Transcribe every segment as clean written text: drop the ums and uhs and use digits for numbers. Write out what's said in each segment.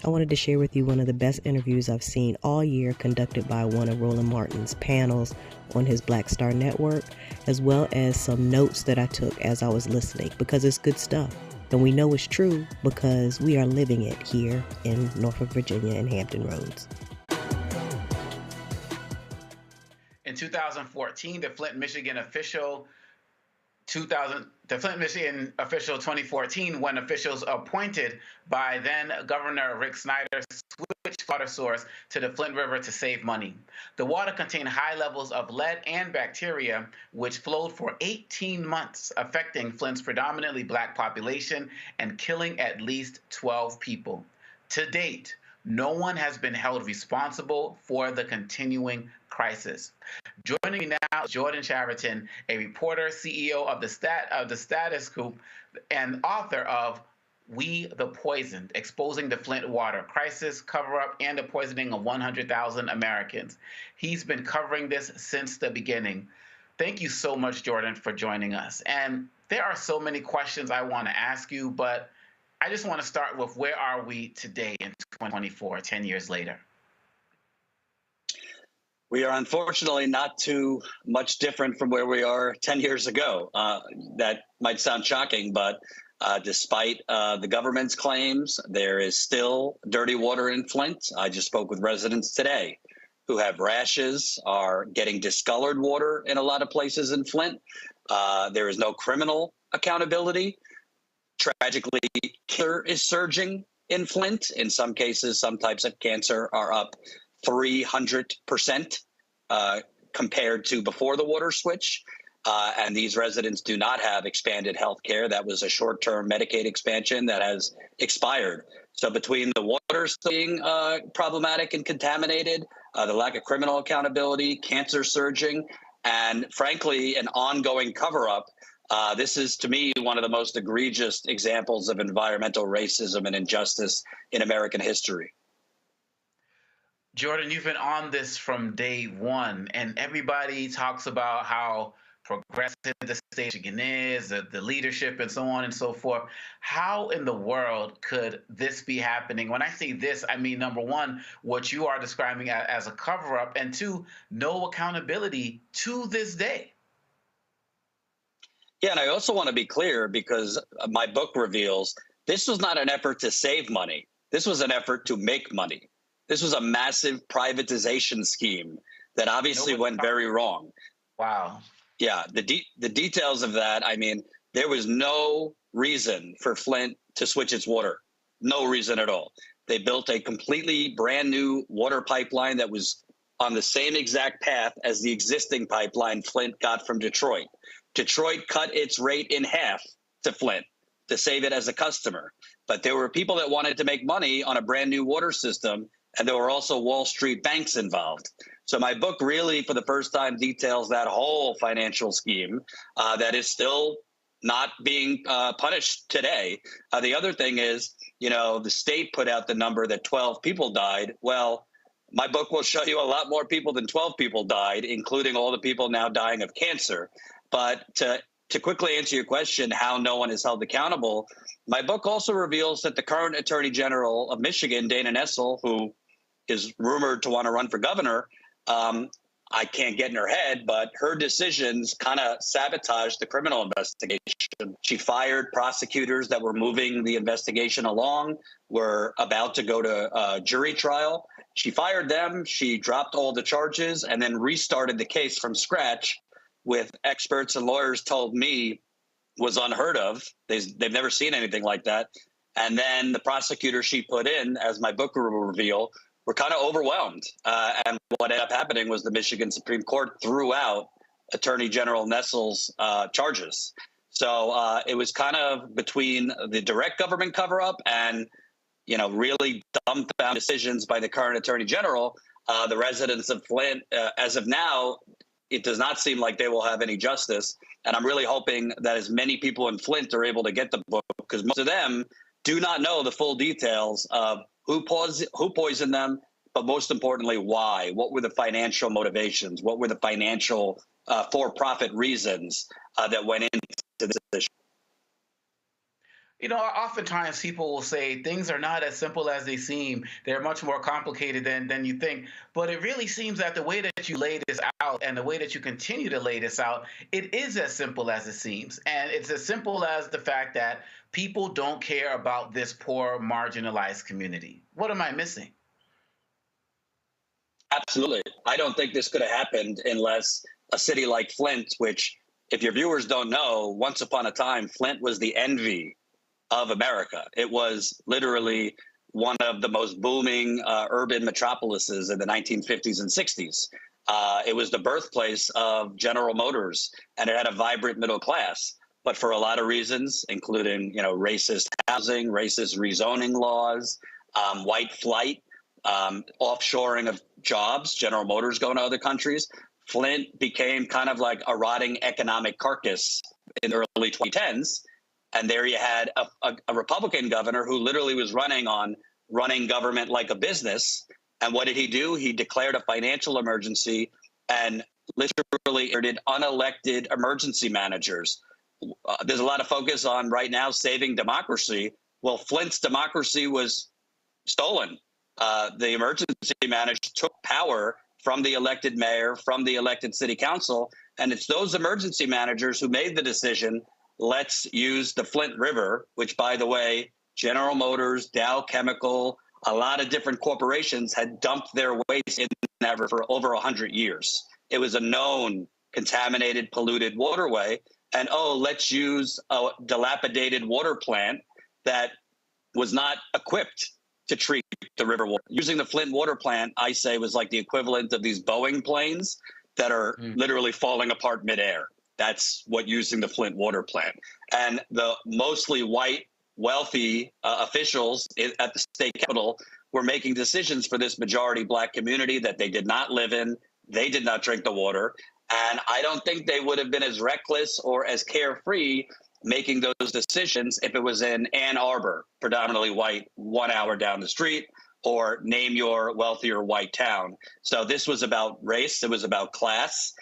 I wanted to share with you one of the best interviews I've seen all year conducted by one of Roland Martin's panels on his Black Star Network, as well as some notes that I took as I was listening, because it's good stuff. And we know it's true because we are living it here in Norfolk, Virginia and Hampton Roads. In 2014, the Flint, Michigan official 2014, when officials appointed by then Governor Rick Snyder switched water source to the Flint River to save money. The water contained high levels of lead and bacteria, which flowed for 18 months, affecting Flint's predominantly Black population and killing at least 12 people. To date, no one has been held responsible for the continuing crisis. Joining me now is Jordan Chariton, a reporter, CEO of the Status Group, and author of We the Poisoned, Exposing the Flint Water Crisis, Cover-Up, and the Poisoning of 100,000 Americans. He's been covering this since the beginning. Thank you so much, Jordan, for joining us. And there are so many questions I want to ask you, but I just want to start with, where are we today in 2024, 10 years later? We are unfortunately not too much different from where we are 10 years ago. That might sound shocking, but despite the government's claims, there is still dirty water in Flint. I just spoke with residents today who have rashes, are getting discolored water in a lot of places in Flint. There is no criminal accountability. Tragically, cancer is surging in Flint. In some cases, some types of cancer are up 300% compared to before the water switch. And these residents do not have expanded health care. That was a short-term Medicaid expansion that has expired. So between the water being problematic and contaminated, the lack of criminal accountability, cancer surging, and frankly, an ongoing cover-up, this is, to me, one of the most egregious examples of environmental racism and injustice in American history. Jordan, you've been on this from day one, and everybody talks about how progressive the state of Michigan is, the leadership, and so on and so forth. How in the world could this be happening? When I say this, I mean, number one, what you are describing as a cover-up, and two, no accountability to this day. Yeah, and I also want to be clear, because my book reveals this was not an effort to save money. This was an effort to make money. This was a massive privatization scheme that obviously went very wrong. Wow. Yeah, the details of that, I mean, there was no reason for Flint to switch its water. No reason at all. They built a completely brand new water pipeline that was on the same exact path as the existing pipeline Flint got from Detroit. Detroit cut its rate in half to Flint to save it as a customer. But there were people that wanted to make money on a brand new water system, and there were also Wall Street banks involved. So my book really, for the first time, details that whole financial scheme that is still not being punished today. The other thing is, you know, the state put out the number that 12 people died. Well, my book will show you a lot more people than 12 people died, including all the people now dying of cancer. But to quickly answer your question, how no one is held accountable, my book also reveals that the current Attorney General of Michigan, Dana Nessel, who is rumored to want to run for governor, I can't get in her head, but her decisions kind of sabotaged the criminal investigation. She fired prosecutors that were moving the investigation along, were about to go to jury trial. She fired them, she dropped all the charges, and then restarted the case from scratch, with experts and lawyers told me was unheard of. They've never seen anything like that. And then the prosecutors she put in, as my book will reveal, were kind of overwhelmed. And what ended up happening was the Michigan Supreme Court threw out Attorney General Nessel's charges. So it was kind of between the direct government cover-up and, you know, really dumbfounded decisions by the current Attorney General. The residents of Flint, as of now, it does not seem like they will have any justice. And I'm really hoping that as many people in Flint are able to get the book, because most of them do not know the full details of who poisoned them, but most importantly, why? What were the financial motivations? What were the financial for-profit reasons that went into this issue? Oftentimes people will say things are not as simple as they seem. They're much more complicated than you think. But it really seems that the way that you lay this out and the way that you continue to lay this out, it is as simple as it seems. And it's as simple as the fact that people don't care about this poor, marginalized community. What am I missing? Absolutely. I don't think this could have happened unless a city like Flint, which, if your viewers don't know, once upon a time, Flint was the envy of America. It was literally one of the most booming urban metropolises in the 1950s and 60s. It was the birthplace of General Motors, and it had a vibrant middle class. But for a lot of reasons, including racist housing, racist rezoning laws, white flight, offshoring of jobs, General Motors going to other countries, Flint became kind of like a rotting economic carcass in the early 2010s. And there you had a Republican governor who literally was running on running government like a business. And what did he do? He declared a financial emergency and literally did unelected emergency managers. There's a lot of focus on right now saving democracy. Well, Flint's democracy was stolen. The emergency manager took power from the elected mayor, from the elected city council. And it's those emergency managers who made the decision, let's use the Flint River, which, by the way, General Motors, Dow Chemical, a lot of different corporations had dumped their waste in that river for over 100 years. It was a known contaminated, polluted waterway. And, let's use a dilapidated water plant that was not equipped to treat the river water. Using the Flint water plant, I say, was like the equivalent of these Boeing planes that are literally falling apart midair. That's what using the Flint water plant. And the mostly white, wealthy officials at the state capitol were making decisions for this majority black community that they did not live in. They did not drink the water. And I don't think they would have been as reckless or as carefree making those decisions if it was in Ann Arbor, predominantly white, 1 hour down the street, or name your wealthier white town. So this was about race. It was about class.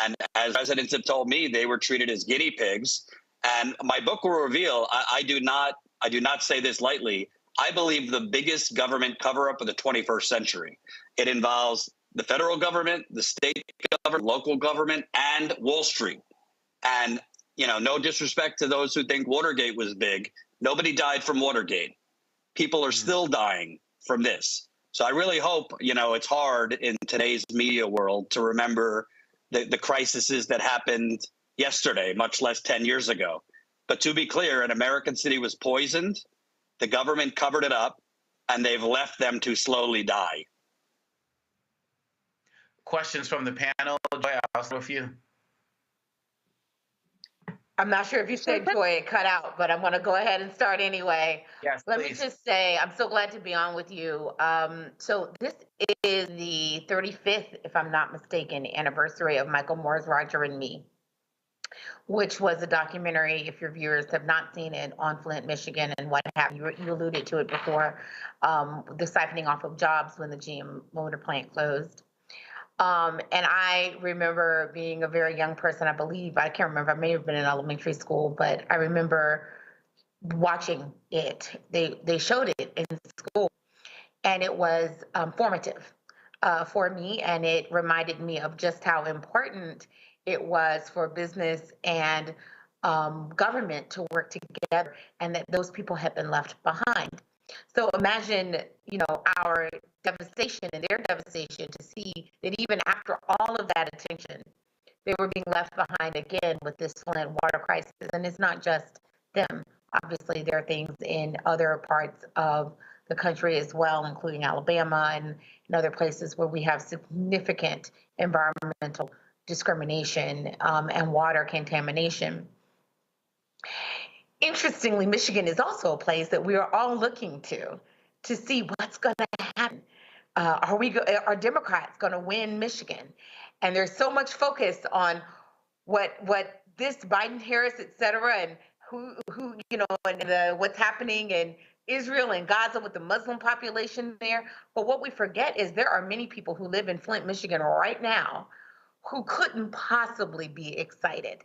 And as residents have told me, they were treated as guinea pigs. And my book will reveal, I do not say this lightly, I believe the biggest government cover-up of the 21st century. It involves the federal government, the state government, local government, and Wall Street. And no disrespect to those who think Watergate was big. Nobody died from Watergate. People are still dying from this. So I really hope, it's hard in today's media world to remember the crises that happened yesterday, much less 10 years ago. But to be clear, an American city was poisoned. The government covered it up, and they've left them to slowly die. Questions from the panel? Joy, I'll start with you. I'm not sure if you said Joy, it cut out, but I'm going to go ahead and start anyway. Yes, Let please. me just say, I'm so glad to be on with you. So this is the 35th, if I'm not mistaken, anniversary of Michael Moore's Roger and Me, which was a documentary, if your viewers have not seen it, on Flint, Michigan, and what happened. You alluded to it before, the siphoning off of jobs when the GM motor plant closed. And I remember being a very young person, I believe, I can't remember, I may have been in elementary school, but I remember watching it. They showed it in school, and it was formative for me, and it reminded me of just how important it was for business and government to work together, and that those people had been left behind. So imagine, our devastation and their devastation to see that even after all of that attention, they were being left behind again with this Flint water crisis. And it's not just them. Obviously, there are things in other parts of the country as well, including Alabama and other places where we have significant environmental discrimination and water contamination. Interestingly, Michigan is also a place that we are all looking to see what's going to happen. Are Democrats going to win Michigan? And there's so much focus on what this Biden, Harris, et cetera, and who and what's happening in Israel and Gaza with the Muslim population there. But what we forget is there are many people who live in Flint, Michigan right now who couldn't possibly be excited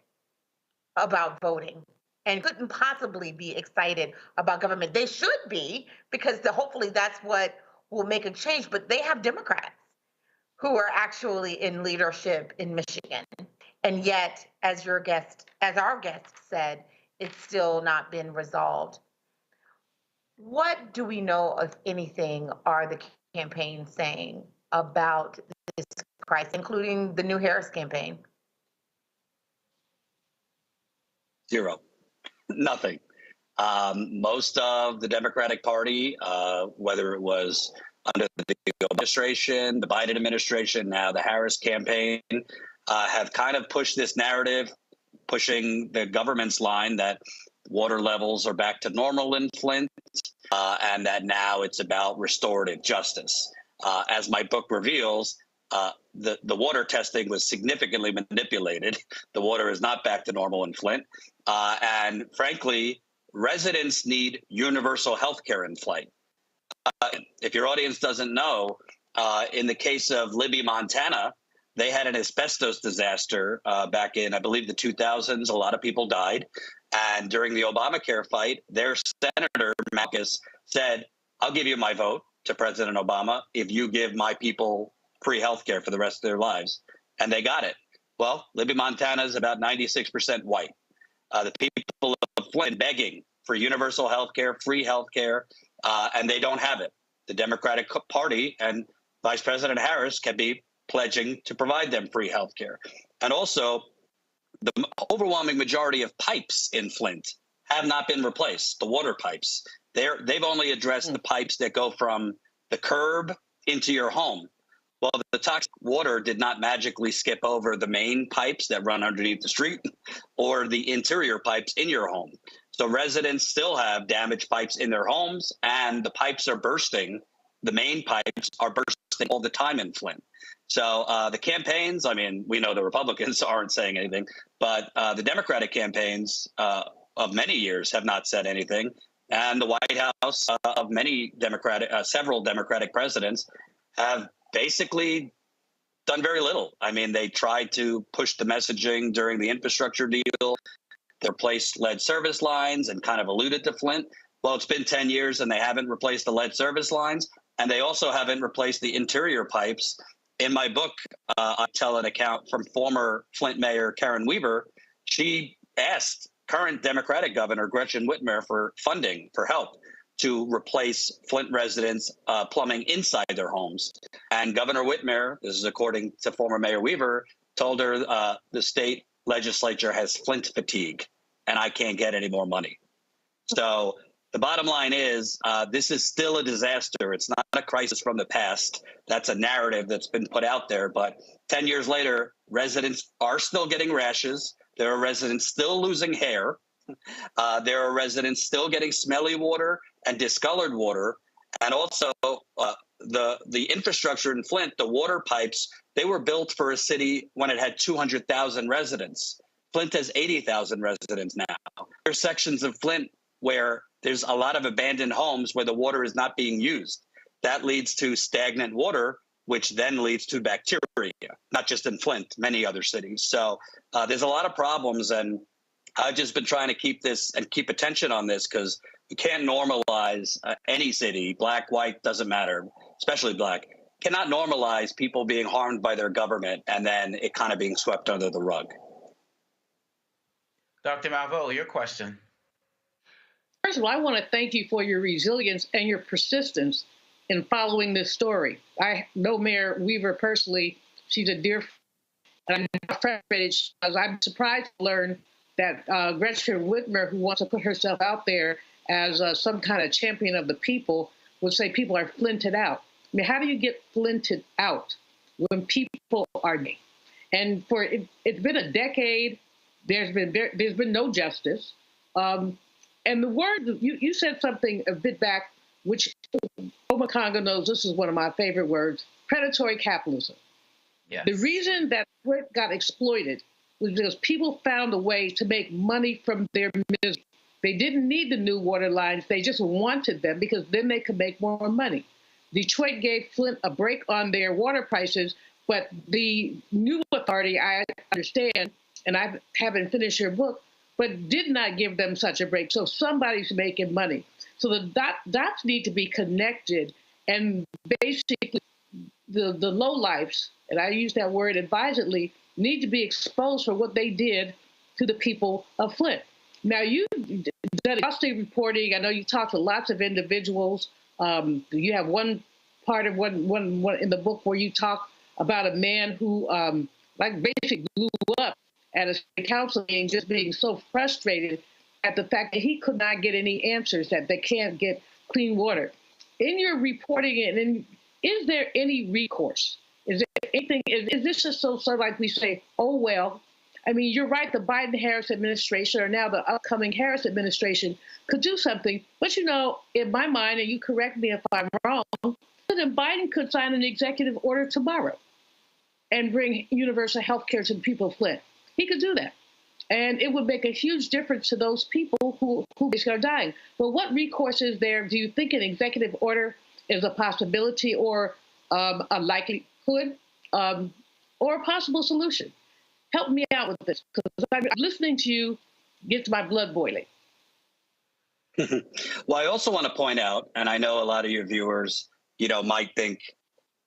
about voting and couldn't possibly be excited about government. They should be, because hopefully that's what will make a change. But they have Democrats who are actually in leadership in Michigan. And yet, as our guest said, it's still not been resolved. What do we know, if anything, are the campaigns saying about this crisis, including the new Harris campaign? Zero. Nothing. Most of the Democratic Party, whether it was under the administration, the Biden administration, now the Harris campaign, have kind of pushed this narrative, pushing the government's line that water levels are back to normal in Flint, and that now it's about restorative justice. As my book reveals, the water testing was significantly manipulated. The water is not back to normal in Flint. And frankly, residents need universal health care in Flint. If your audience doesn't know, in the case of Libby, Montana, they had an asbestos disaster back in, I believe, the 2000s. A lot of people died. And during the Obamacare fight, their Senator Marcus said, I'll give you my vote to President Obama if you give my people free health care for the rest of their lives. And they got it. Well, Libby, Montana is about 96% white. The people of Flint begging for universal health care, free health care, and they don't have it. The Democratic Party and Vice President Harris can be pledging to provide them free health care. And also, the overwhelming majority of pipes in Flint have not been replaced, the water pipes. They've only addressed the pipes that go from the curb into your home. Well, the toxic water did not magically skip over the main pipes that run underneath the street or the interior pipes in your home. So residents still have damaged pipes in their homes, and the pipes are bursting. The main pipes are bursting all the time in Flint. So the campaigns, I mean, we know the Republicans aren't saying anything, but the Democratic campaigns of many years have not said anything. And the White House of several Democratic presidents have basically done very little. I mean, they tried to push the messaging during the infrastructure deal. They replaced lead service lines and kind of alluded to Flint. Well, it's been 10 years and they haven't replaced the lead service lines. And they also haven't replaced the interior pipes. In my book, I tell an account from former Flint Mayor Karen Weaver. She asked current Democratic Governor Gretchen Whitmer for funding, for help to replace Flint residents' plumbing inside their homes. And Governor Whitmer, this is according to former Mayor Weaver, told her the state legislature has Flint fatigue and I can't get any more money. So the bottom line is this is still a disaster. It's not a crisis from the past. That's a narrative that's been put out there. But 10 years later, residents are still getting rashes. There are residents still losing hair. There are residents still getting smelly water and discolored water. And also the infrastructure in Flint, the water pipes, they were built for a city when it had 200,000 residents. Flint has 80,000 residents now. There's sections of Flint where there's a lot of abandoned homes where the water is not being used. That leads to stagnant water, which then leads to bacteria, not just in Flint, many other cities. So there's a lot of problems, and I've just been trying to keep attention on this because you can't normalize any city, black, white, doesn't matter, especially black, cannot normalize people being harmed by their government and then it kind of being swept under the rug. Dr. Malveaux, your question. First of all, I want to thank you for your resilience and your persistence in following this story. I know Mayor Weaver personally. She's a dear friend. I'm frustrated because I'm surprised to learn that Gretchen Whitmer, who wants to put herself out there as some kind of champion of the people, would say people are flinted out. I mean, how do you get flinted out when people are gay? And it's been a decade. There's been no justice. And the word, you said something a bit back, which Omakonga knows this is one of my favorite words, predatory capitalism. Yes. The reason that Flint got exploited was because people found a way to make money from their misery. They didn't need the new water lines. They just wanted them because then they could make more money. Detroit gave Flint a break on their water prices, but the new authority, I understand, and I haven't finished your book, but did not give them such a break. So somebody's making money. So the dots need to be connected, and basically the lowlifes, and I use that word advisedly, need to be exposed for what they did to the people of Flint. Now, you've done exhaustive reporting. I know you talked to lots of individuals. You have one part of one in the book where you talk about a man who like basically blew up at a city council meeting, just being so frustrated at the fact that he could not get any answers, that they can't get clean water. In your reporting, and is there any recourse? Is there anything? Is this just so like we say, oh well? I mean, you're right. The Biden-Harris administration, or now the upcoming Harris administration, could do something. But you know, in my mind, and you correct me if I'm wrong, President Biden could sign an executive order tomorrow and bring universal health care to the people of Flint. He could do that. And it would make a huge difference to those people who are dying. But what recourse is there? Do you think an executive order is a possibility, or a likelihood, or a possible solution? Help me out with this, because I'm listening to you gets my blood boiling. Well, I also want to point out, and I know a lot of your viewers, might think,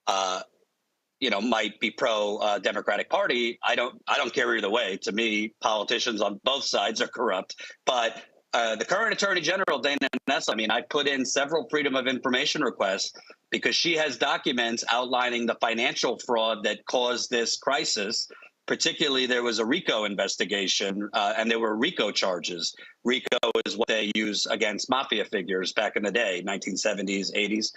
might be pro Democratic Party. I don't care either way. To me, politicians on both sides are corrupt. But the current Attorney General, Dana Nessel, I put in several Freedom of Information requests because she has documents outlining the financial fraud that caused this crisis. Particularly, there was a RICO investigation, and there were RICO charges. RICO is what they use against mafia figures back in the day, 1970s, 80s.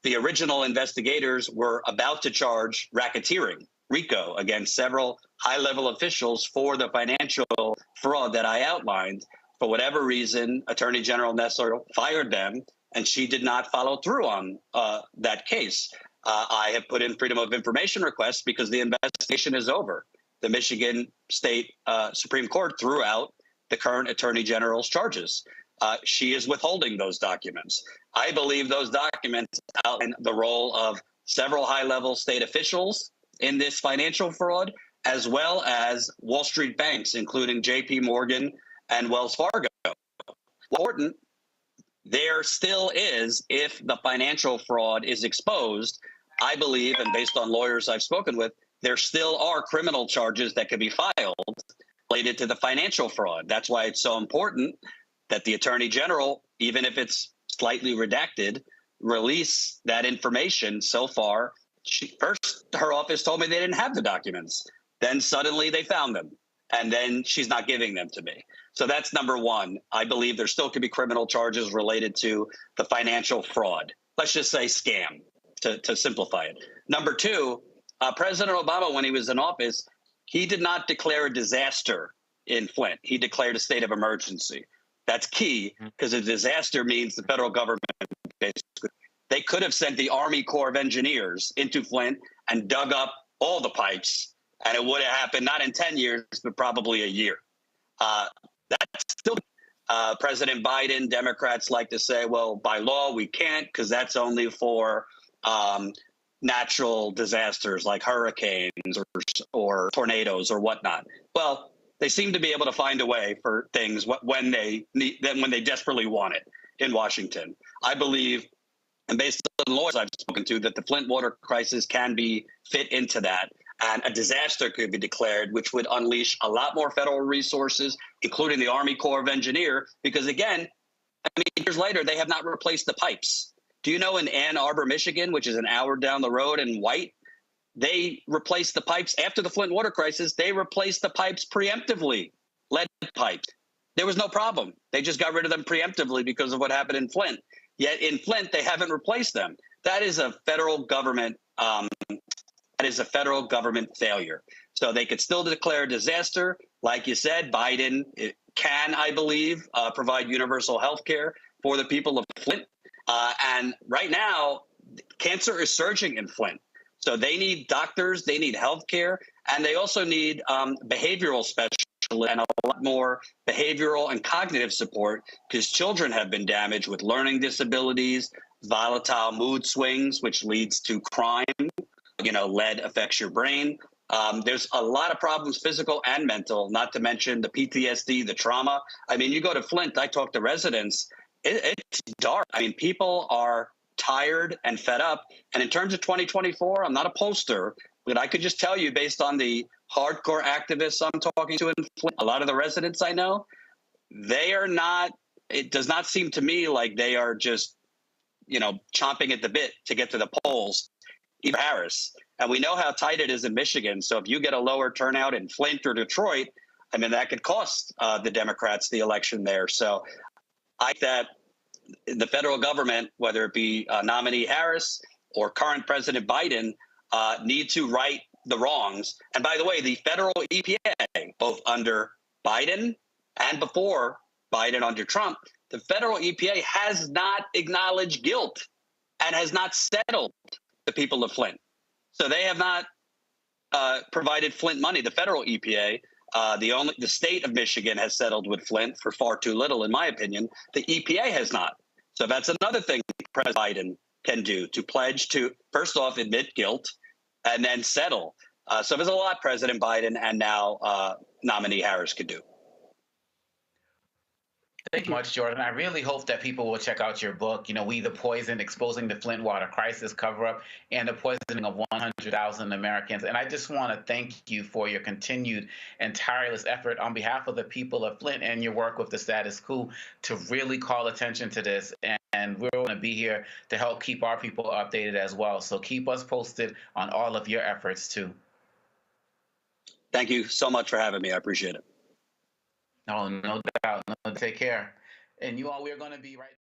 The original investigators were about to charge racketeering, RICO, against several high-level officials for the financial fraud that I outlined. For whatever reason, Attorney General Nessel fired them, and she did not follow through on that case. I have put in Freedom of Information requests because the investigation is over. The Michigan State Supreme Court threw out the current Attorney General's charges. She is withholding those documents. I believe those documents outline the role of several high-level state officials in this financial fraud, as well as Wall Street banks, including J.P. Morgan and Wells Fargo. Important, there still is, if the financial fraud is exposed, I believe, and based on lawyers I've spoken with, there still are criminal charges that could be filed related to the financial fraud. That's why it's so important that the Attorney General, even if it's slightly redacted, release that information. So far, first, her office told me they didn't have the documents. Then suddenly they found them. And then she's not giving them to me. So that's number one. I believe there still could be criminal charges related to the financial fraud. Let's just say scam, to simplify it. Number two, President Obama, when he was in office, he did not declare a disaster in Flint. He declared a state of emergency. That's key, because a disaster means the federal government, basically, they could have sent the Army Corps of Engineers into Flint and dug up all the pipes, and it would have happened not in 10 years, but probably a year. That's still President Biden. Democrats like to say, well, by law, we can't, because that's only for natural disasters like hurricanes or tornadoes or whatnot. Well, they seem to be able to find a way for things when they desperately want it in Washington. I believe, and based on lawyers I've spoken to, that the Flint water crisis can be fit into that. And a disaster could be declared, which would unleash a lot more federal resources, including the Army Corps of Engineers, because again, years later, they have not replaced the pipes. Do you know in Ann Arbor, Michigan, which is an hour down the road in White, they replaced the pipes after the Flint water crisis. They replaced the pipes preemptively, lead pipes. There was no problem. They just got rid of them preemptively because of what happened in Flint. Yet in Flint, they haven't replaced them. That is a federal government. That is a federal government failure. So they could still declare a disaster. Like you said, Biden can, I believe, provide universal health care for the people of Flint. And right now, cancer is surging in Flint. So they need doctors, they need health care, and they also need behavioral specialists and a lot more behavioral and cognitive support, because children have been damaged with learning disabilities, volatile mood swings, which leads to crime. Lead affects your brain. There's a lot of problems, physical and mental, not to mention the PTSD, the trauma. I mean, you go to Flint, I talk to residents, it's dark. I mean, people are tired and fed up. And in terms of 2024, I'm not a pollster, but I could just tell you based on the hardcore activists I'm talking to in Flint, a lot of the residents I know, they are not, it does not seem to me like they are just, chomping at the bit to get to the polls, even Harris. And we know how tight it is in Michigan. So if you get a lower turnout in Flint or Detroit, I mean, that could cost the Democrats the election there. So I think that the federal government, whether it be nominee Harris or current President Biden, need to right the wrongs. And by the way, the federal EPA, both under Biden and before Biden under Trump, the federal EPA has not acknowledged guilt and has not settled the people of Flint. So they have not provided Flint money. The federal EPA, the state of Michigan has settled with Flint for far too little, in my opinion. The EPA has not. So that's another thing President Biden can do, to pledge to, first off, admit guilt and then settle. So there's a lot President Biden and now nominee Harris could do. Thank you much, Jordan. I really hope that people will check out your book, We the Poison, Exposing the Flint Water Crisis Cover-Up and the Poisoning of 100,000 Americans. And I just want to thank you for your continued and tireless effort on behalf of the people of Flint and your work with the status quo to really call attention to this. And we're going to be here to help keep our people updated as well. So keep us posted on all of your efforts, too. Thank you so much for having me. I appreciate it. Oh, no doubt. No, take care. And you all, we're going to be right